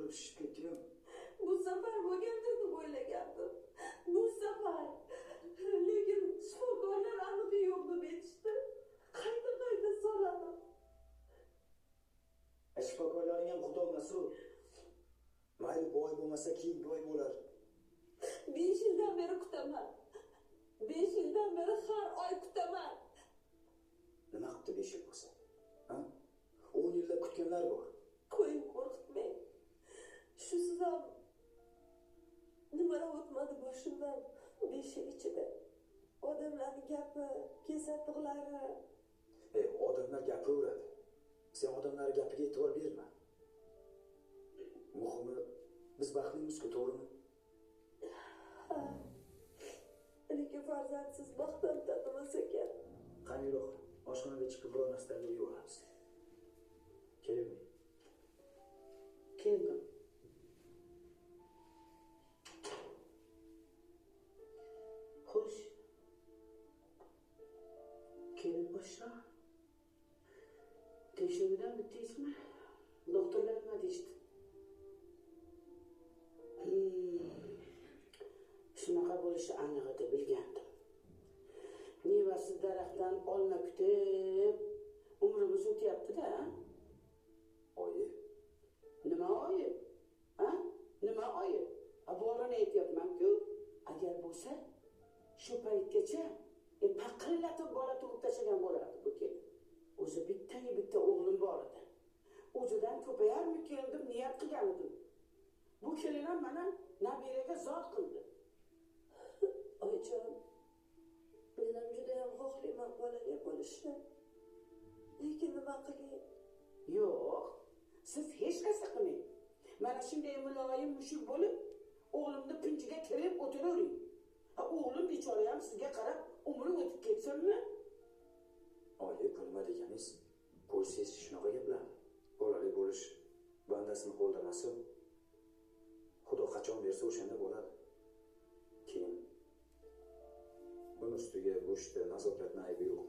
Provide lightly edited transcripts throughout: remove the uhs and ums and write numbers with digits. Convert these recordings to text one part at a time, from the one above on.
ko'p shishib ketdi-yu. Bu safar bo'lgandir deb o'ylagandim. Bu safar. Lekin shifokorlar aniq yo'q deb aytishdi. Qayta so'radim. Shifokorlaring ham xudo mas'ul. Mayli boy bo'lmasa keyin boy bo'lar. 5 yildan beri kutaman. 5 yildan beri har oy kutaman. Nima qilibdi 5 yil bo'lsa? Ha? 10 yillab kutganlar bor. Qo'yib qo'rqitmang. Shusiz ham nimalar o'tmadi boshimdan 5 yil ichida. Odamlarning gapi, kesatiqlari. Odamlar gapiraveradi. Sen odamlar gapiga e'tibor berma. Muhimi biz baxtlimiz-ku, to'g'rimi? Ha. Lekin farzandsiz baxtdan tatimas ekan. Qaniroq oshxonaga chiqib biror narsalarni yeb olamiz. Kerakmi? Keldim. Xo'sh. Kelin boshqa. Tekshiruvdan bitdingizmi? Doktorlar nima deyishdi? Shunaqa bo'lishi aniq edi, bilgandim. Mevasiz daraxtdan olma kutib, umrimiz o'tyapti-da. Oyi. Nima oyi? Ha? Nima oyi? Borini aytyapman-ku. Agar bo'lsa, shu paytgacha paqillatib bola tug'ib tashlagan bo'lardi bu kelin. O'zi bitta o'g'lim bor edi. O'zidan ko'payarmikin deb niyat qilgan edim. Bu kelin ham mana nabiraga zot qildi. Oyijon, men ham juda ham xohlayman bolali bo'lishni. Lekin nima qilay? Yo'q, siz hech narsa qilmang. Mana shunday muloyim mushuk bo'lib, o'g'limni pinjiga kirib o'tiravering. O'g'lim bechora ham sizga qarab umri o'tib ketsinmi? Oyi, bu nima deganingiz? Qo'ysiz shunaqa gaplar. Bolali bo'lish bandasini qo'lda emas-ku. Xudo qachon bersa o'shanda bo'ladi. Keyin buni ustiga bu ishda nazokatning aybi yo'q.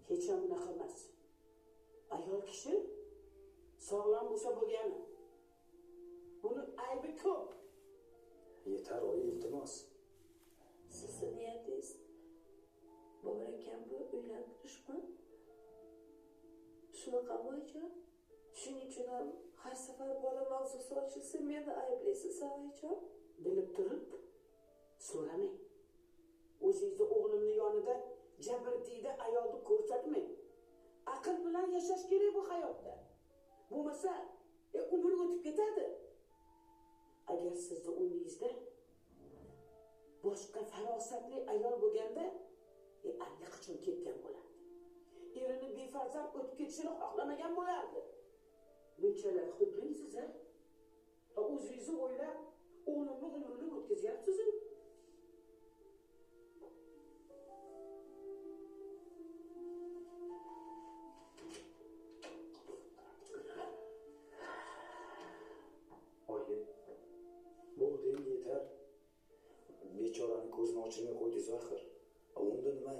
Hech ham unaqa emas. Ayol kishi sog'lom bo'lsa bo'lgani. Buni aybi ko'p. Yetar oyi, iltimos. Sizni niyatingiz bor ekanmi uylantirishmi? Shunaqami oyijon? Shuning uchun ham har safar bola mavzusi ochilsa meni ayblaysiz, oyijon? Bilib turib so'ramang. O'zingizni o'g'limning yonida jabrdiyda ayolni ko'rsatmang. Aql bilan yashash kerak bu hayotda. Bo'lmasa umr o'tib ketadi. Agar sizni o'rningizda boshqa farosatli ayol bo'lganda, allaqachon ketgan bo'lardi. Erini befarzand o'tib ketishini xohlamagan bo'lardi. Bunchalar xudbinsiz, ha? O'zingizni o'ylab, o'g'limni umrini o'tkazyapsiz-ku. Oyi, bo'ldi endi yetar. Bechorani ko'zini ochirmay qo'ydingiz axir. Unda nima?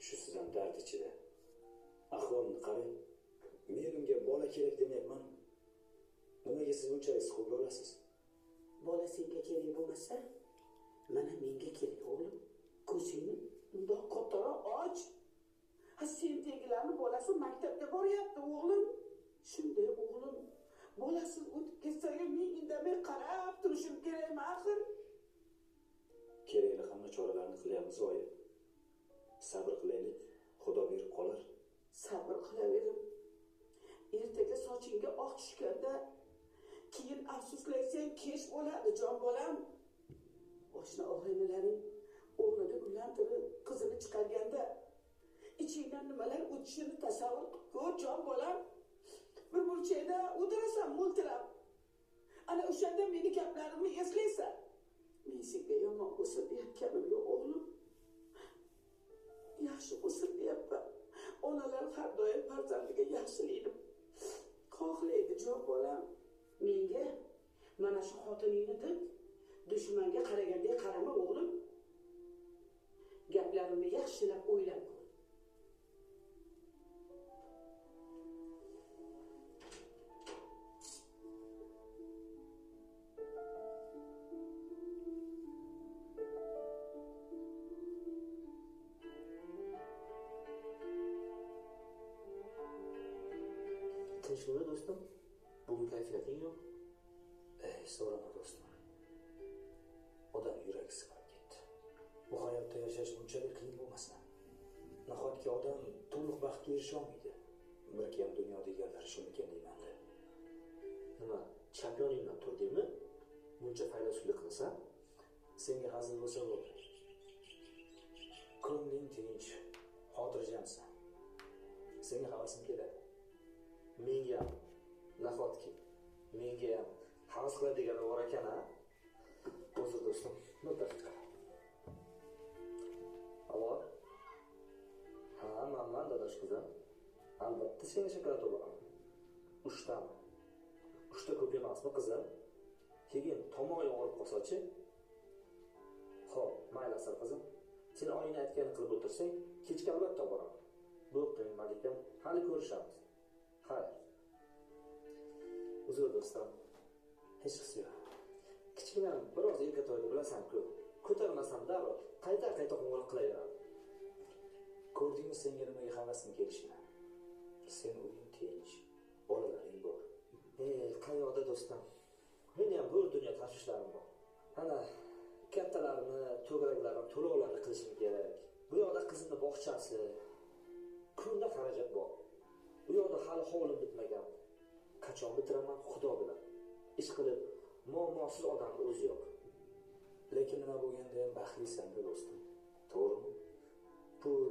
Shu siz ham dard ichida. Ahvolni qarang. Men unga bola kerak demayapman. Nimaga siz bunchalik siqib olasiz? Bola senga kerak bo'lmasa, mana menga kerak o'g'lim. Ko'zingni undoq kattaroq och. Sendagilarning bolasi maktabga boryapti o'g'lim. Shunday o'g'lim, bolasiz o'tib ketsa-yu men indamay qarab turishim kerakmi axir? Kerakli hamma choralarni qilyapmiz oyi. Sabr qilaylik, Xudo berib qolar. Sabr qilaverim. Ertaga sochingga oq tushganda keyin afsuslaysang kech bo'ladi, jon bolam. Oshna og'aynalaring o'g'lini uylantirib qizini chiqarganda ichingdan nimalar o'tishini tasavvur qilib ko'r, jon bolam. Bir burchakda o'tirasan mo'ltirab. Ana o'shanda meni gaplarimni eslaysan. Men senga yomon bo'lsin deyotganim yo'q o'g'lim. Yaxshi bo'lsin deyapman. Onalar har doim farzandiga yaxshilikni xohlaydi, jon bolam. Menga mana shu xotiningni deb dushmanga qaragandek qarama o'g'lim. Gaplarimni yaxshilab o'ylab ko'r. tinchlikmi do'stim? Bugun kayfiyating yo'q. So'rama do'stim. Odam yuragi siqilib ketdi. Bu hayotda yashash bunchalik qiyin bo'lmasa, nahotki odam to'liq baxtga erisha olmaydi? Balkim dunyo deganlari shunikan deyman-da. Nima, championingdan turdingmi? Buncha faylasuflik qilsa, Senga hazil bo'lsa bo'ldi. Ko'ngling tinch, xotirjamsan. Senga havasim keladi. menga ham nahotki menga ham havas qiladigan bor ekan a? Hozir do'stim, bir daqiqa. Alo. Ha, manman dadash qizim. Albatta senga shokolad olaman. 3 tami. 3 ta ko'p emasmi qizim? Keyin tomog'ing og'rib qolsa-chi? Xo'p, mayli asal qizim. Sen oyingni aytganini qilib o'tirsang, kechga albatta boraman. Bo'pti, malikam, hali ko'rishamiz. Xayr. Uzr do'stim. Hech qisi yo'q. Kichkina biroz erkatoyni bilasan-ku. Ko'tarmasam darrov qayta qo'ng'iroq qilaveradi. Ko'rdingmi senga nimaga havasim kelishini? Sen uying tinch, bolalaring bor. Qayoqda do'stim? Meni ham bu dunyo tashvishlarim bor. Ana kattalarni, to'garaklarni to'lovlarini qilishim kerak. Bu yoqda qizimni bog'chasi, kunda xarajat bor. Bu yoqda hali hovlim bitmagan. Qachon bitiraman, Xudo biladi. Ish qilib muammosiz odamni o'zi yo'q. Lekin nima bo'lganda ham baxtlisan-da do'stim. To'g'rimi? Pul,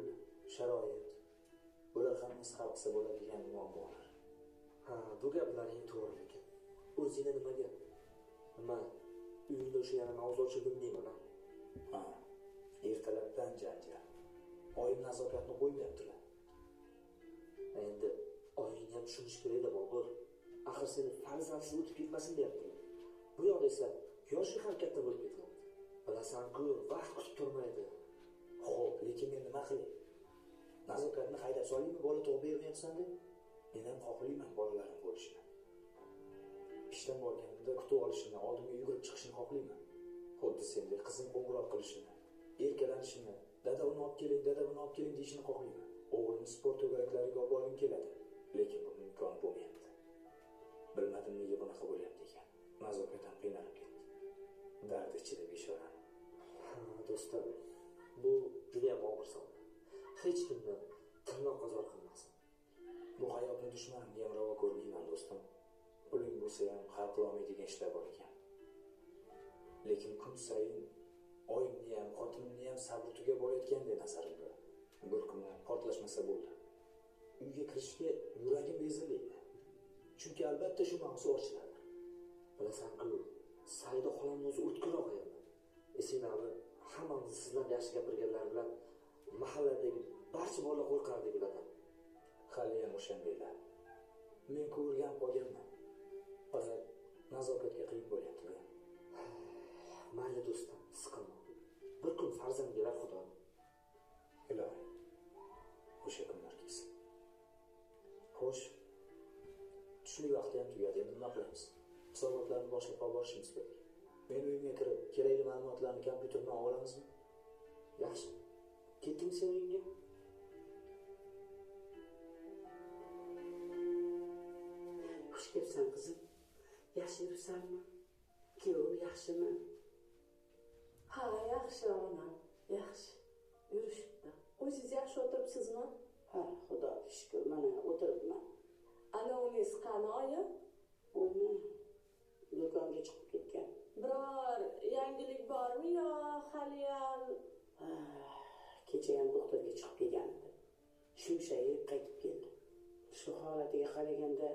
sharoit, bular hammasi hal qilsa bo'ladigan muammolar. Ha, bu gaplaring to'g'ri ekan. O'zingni nimaga? Nima? Uyingda o'sha yana mavzu ochib bilmayman. Ha, ertalabdan janjal. Oyim nazokatni qo'ymayaptilar. Endi oyingni ham tushunish kerak-da, Bobur. Axir seni farzandsiz o'tib ketmasin deyaptilar. Bu yoqda esa yoshi ham katta bo'lib ketyapti. Bilasan-ku, vaqt kutib turmaydi. Xo'p, lekin men nima qilay? Nazokatni haydab solaymi, bola tug'ib bermayapsan deb? Men ham xohlayman bolalarim bo'lishini. Ishdan borganimda kutib olishini, oldimga yugurib chiqishini xohlayman. Xuddi sendek qizim qo'ng'iroq qilishini, erkalanishini, dada uni olib keling, dada buni olib keling deyishini xohlayman. O'g'limni sport to'garaklariga olib borgim keladi, lekin bu imkon bo'lmayapti. Bilmadim nega bunaqa bo'lyapti ekan. Nazokatam qiynalib ketdi. Dard ichida beshora. Do'stim, bu juda ham og'ir savol. Hech kimni tirnoqqa zor qilmasin. Bu hayotni dushmanimga ham ravo ko'rmayman do'stim. Puling bo'lsa ham hal qilolmaydigan ishlar bor ekan. Lekin kun sayin oyimni ham, xotinimni ham sabri tugab borayotgandek nazarimda. Bir kuni portlashmasa bo'ldi. Uyga kirishga yuragim bezillaydi. Chunki albatta shu mavzu ochiladi. Bilasan-ku, Saida xolamni o'zi o'tkiroq ayol. Esinglarmi, hammamiz sizlar yaxshi gapirganlar bilan mahalladagi barcha bolalar qo'rqardi bilaman. Hali ham o'shandaylar. Men ko'rgan qolganman. Faqat nazokatga qiyin bo'lyapti. Mayli do'stim, siqilma. Bir kun farzand berar Xudo. Ilohim, o'sha kunlar kelsin. Xo'sh, tushlik vaqti ham tugadi. Endi nima qilamiz? Hisobotlarni boshlab borishimiz kerak. Men uyimga kirib, kerakli ma'lumotlarni kompyuterdan olamizmi? Yaxshi. Ketdingmi sen uyingga? Xush kelibsan qizim. Yaxshi yuribsanmi? Kuyovim yaxshimi? Ha, yaxshi onam, yaxshi. Yurishibdi. O'zingiz yaxshi o'tiribsizmi? Ha, Xudoga shukr, mana o'tiribman. Ana ungiz qani oyim? Uni do'konga chiqib ketgan. Biror yangilik bormi yo haliyam? Kecha ham doktorga chiqib kelgandi. Shumshayib qaytib keldi. Shu holatiga qaraganda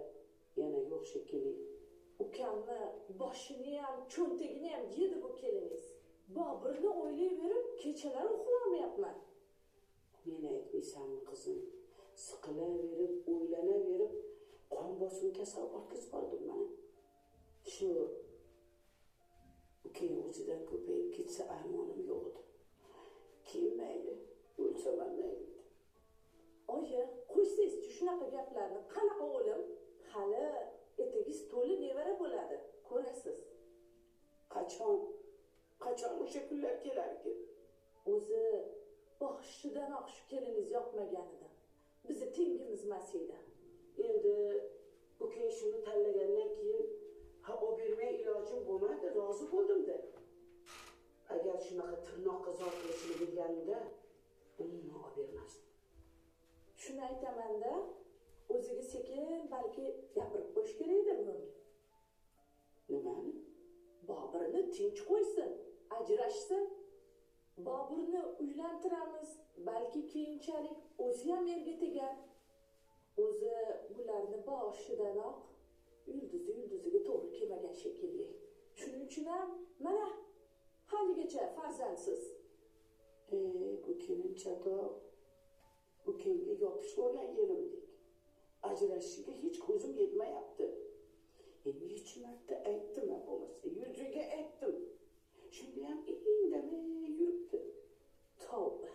yana yo'q shekilli. Ukamni boshini ham, cho'ntagini ham yedi bu keliniz. Bobirni o'ylayverib, kechalar uxlamayapman. Meni aytmaysanmi qizim? Siqilaverib, o'ylanaverib, qon bosim kasal ortqizib qoldim mana. Shu keyin o'zidan ko'payib ketsa armonim yo'q edi. Keyin mayli, o'lsam mayli. Oyi, qo'ysangiz-chi shunaqa gaplarni. Qanaqa o'lim? Hali etagingiz to'la nevara bo'ladi. Ko'rasiz. Qachon o'sha kunlar kelarki? O'zi boshidanoq shu keliniz yoqmagan edi. Bizni tengimiz emas edi. Endi ukang shuni tanlagandan keyin olib bermay ilojim bo'lmadi, rozi bo'ldim-da. Agar shunaqa tirnoqqa zor qilishini bilganimda umuman olib bermasdim. Shuni aytaman-da, o'ziga sekin balki gapirib qo'yish kerakdir buni. Nimani? Boburni tinch qo'ysin, ajrashsin. Boburni uylantiramiz, balki keyinchalik o'zi ham erga tegar. O'zi bularni boshidanoq yulduziga to'g'ri kelmagan shekilli. Shuning uchun ham mana haligacha farzandsiz. Bu kelinchado ukangga yopishib olgan yelimdek. Ajrashishiga hech ko'zim yetmayapti. Necha marta aytdim, bo'lmasa yuziga aytdim. Shunda ham indamay yuribdi. Tavba.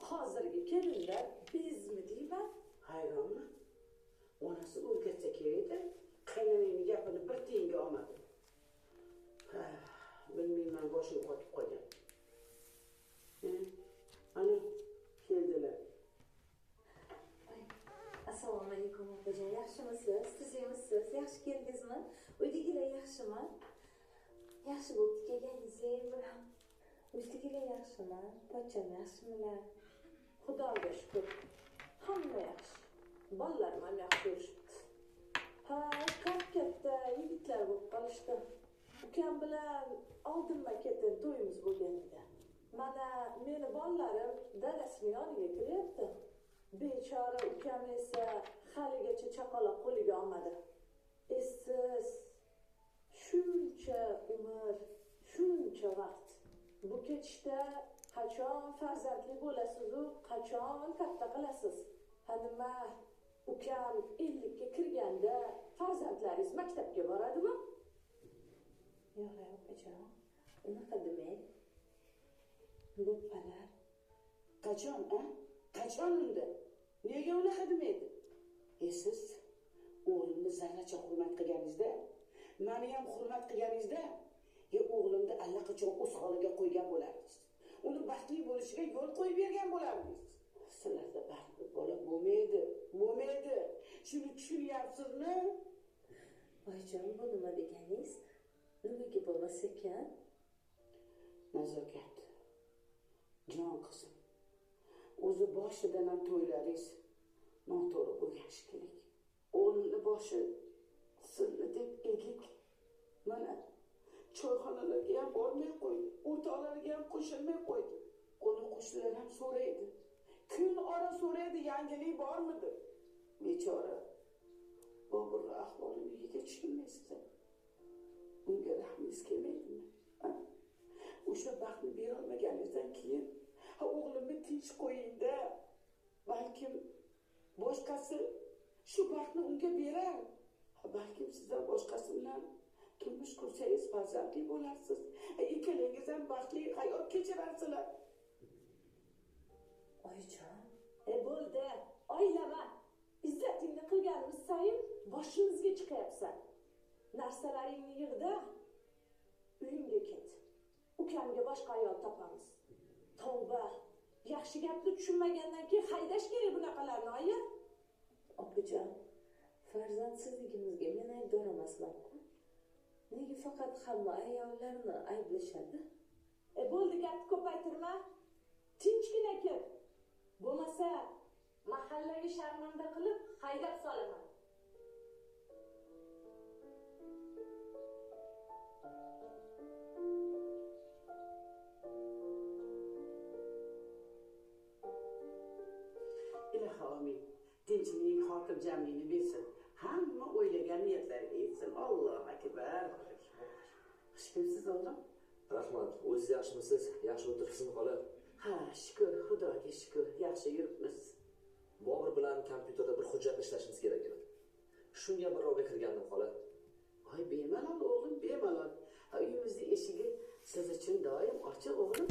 Hozirgi kelinlar bezmi deyman? Hayronman. Onasi o'rgatsa kerakda, qaynonangning gapini bir tiyinga olmadi. Bilmayman, boshim qotib qolgan. Ana keldilar. Assalomu alaykum opajon, yaxshimisiz? Siz yaxshimisiz? Yaxshi keldingizmi? Uydagilar yaxshimi? Yaxshi bo'lib kelganingizni bilan. Uydagilar yaxshimi? Pochcham yaxshimilar? Xudoga shukr. Hamma yaxshi. Bolalarim ham yaxshi yurishibdi. Katta yigitlar bo'lib qolishdi. Ukam bilan oldinma-ketin to'yimiz bo'lgan edi. Mana meni bolalarim dadasining yoniga kiryapti. Bechora ukam esa haligacha chaqaloq qo'liga olmadi. Siz shuncha umr, shuncha vaqt bu ketishda qachon farzandli bo'lasiz-u, qachon katta qilasiz? Nima, ukam 50 ga kirganda farzandlaringiz maktabga boradimi? Yo'q, opajon. Unaqa demang. Bo'ppalar. Qachon, Qachon unda? Nega unaqa demaydi? Siz o'g'limni zarracha hurmat qilganingizda, meni ham hurmat qilganingizda, o'g'limni allaqachon o'z holiga qo'ygan bo'lardingiz. Uni baxtli bo'lishiga yo'l qo'yib bergan bo'lardingiz. Sizlarda baxtli bola bo'lmaydi. Shuni tushunyapsizmi? Voyjon, bu nima deganingiz? Nimaga bo'lmas ekan? Nazokat. Jon qizim. O'zi boshidan ham to'ylaringiz noto'g'ri bo'lgan shekilli. O'g'limni boshi silli deb egik. Mana choyxonalarga ham bormay qo'ydi. O'rtoqlarga ham qo'shilmay qo'ydi. Qo'ni qo'shnilar ham so'raydi. Kun ora so'raydi, yangilik bormidi? Bechora. Boburning ahvolini nega tushunmaysiz? Unga rahmingiz kelmaydimi? O'sha baxtni bera olmaganingizdan keyin o'g'limni tinch qo'ying-da. Balkim boshqasi shu baxtni unga berar. Balkim sizdan boshqasi bilan turmush qursangiz farzandli bo'larsiz. Ikkalangiz ham baxtli hayot kechirarsizlar. Oyijon, bo'ldi. Oylama. Izzatingni qilganimiz sayin boshimizga chiqayapsan. Narsalaringni yig'da, uyingga ket. Ukamga boshqa ayol topamiz. Tavba. Yaxshi gapni tushunmagandan keyin haydash kerak bunaqalarni, oyi. Opajon, farzandsizligimizga men aybdor emasman-ku. Nega faqat hamma ayollarni ayblashadi? Bo'ldi, gapni ko'paytirma. Tinchgina ket. Bo'lmasa mahallaga sharmanda qilib haydab solaman. Ilohi, tinchlik, xotirjamlikni bersin. Hamma o'ylagan niyatlariga yetsin. Allohu akbar. Shukrimsiz o'g'lim. Rahmat. O'zingiz yaxshimisiz? Yaxshi o'tiribsizmi, xola? Shukr, Xudoga shukr. Yaxshi yuribmiz. Bobur bilan kompyuterda bir hujjatni ishlashimiz kerak edi. Shunga birrovga kirgandim, xola. Bemalol o'g'lim, bemalol. Uyimizning eshigi siz uchun doim ochiq, o'g'lim.